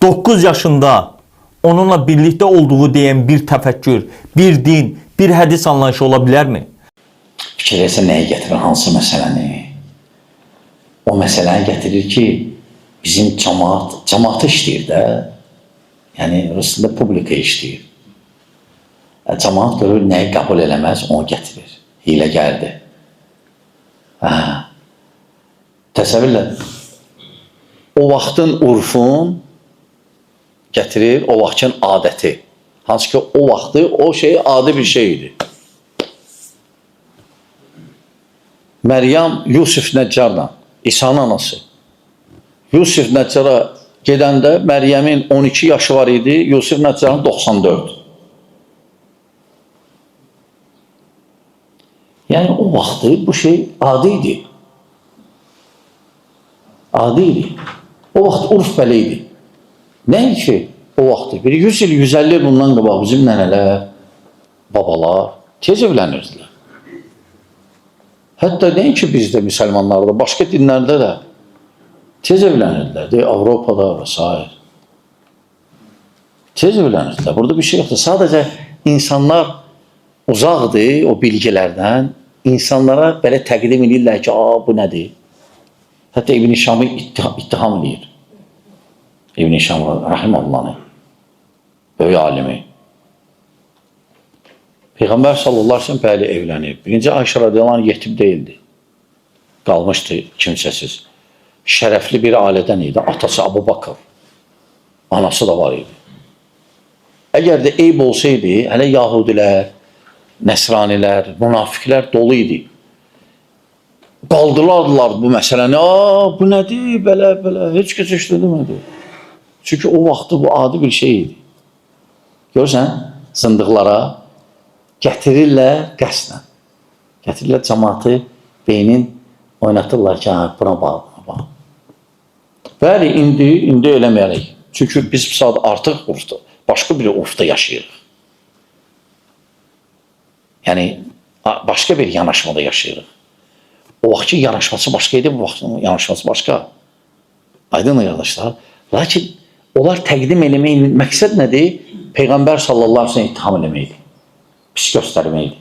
9 yaşında onunla birlikte olduğu diyen bir təfəkkür, bir din, bir hədis anlayışı ola bilərmi? Fikirləsə nəyi gətirir, hansı məsələni? O məsələni gətirir ki, bizim cəmaat işləyir də. Yəni, Rusiyada publika işləyir. Cəmaat görür, nəyi qəbul eləməz, onu gətirir. Hiləgərdir. Təsəvvürlə, o vaxtın urfun gətirir, o vaxtın adəti. Hansı ki, o vaxtı o şey adi bir şey idi. Məryəm Yusuf Nəccarla, İsa'nın anası. Yusuf Nəccara gedəndə Məryəmin 12 yaşı var idi, Yusuf Nəccarın 94. Yəni o vaxtı bu şey adi idi. Adi idi. O vaxt urf belə idi. Nəyin ki o vaxtı? Bir 100 il, 150 il bundan qabaq bizim nənələr, babalar tez evlənirdilər. Hətta nəyin ki bizdə, müsəlmanlarda, başqa dinlərdə də tez evlənirdilər. Avropada və s. Tez evlənirdilər. Burada bir şey yoxdur. Sadəcə insanlar uzaqdır o bilgilərdən. İnsanlara belə təqdim edirlər ki, bu nədir? Hətta İbn-i Şam'ı ittiham edir. İbn-i Şam Rahiməllah'ın böyük alimi. Peyğəmbər sallallahu aleyhi ve sellem bəli evlənib. Birinci Ayşə radiyallahu anh yetim deyildi. Qalmışdı kimsəsiz. Şərəfli bir ailədən idi. Atası Abu Bakır. Anası da var idi. Əgər də eyb olsaydı, hələ Yahudilər, Nəsranilər, münafiqlər dolu idi. Qaldırlardılar bu məsələni. Bu nədir? Belə. Heç kəs heç demədi. Çünki o vaxtı bu adi bir şey idi. Görürsən, zındıqlara gətirirlər qəsdən. Gətirirlər cəmaatı, beynin oynatırlar ki, buna bax, buna bax. Bəli, indi eləməyərik. Çünki biz bu saat artıq urfda, başqa bir urfda yaşayırıq. Yəni, başqa bir yanaşmada yaşayırıq. O vaxtki yanaşması başqa idi, bu vaxtın yanaşması başqa. Aydın qardaşlar. Lakin onlar təqdim eləməyin məqsəd nədir? Peyğəmbər sallallahu aleyhi ve sellem ittiham eləməkdir. Pis göstərməkdir.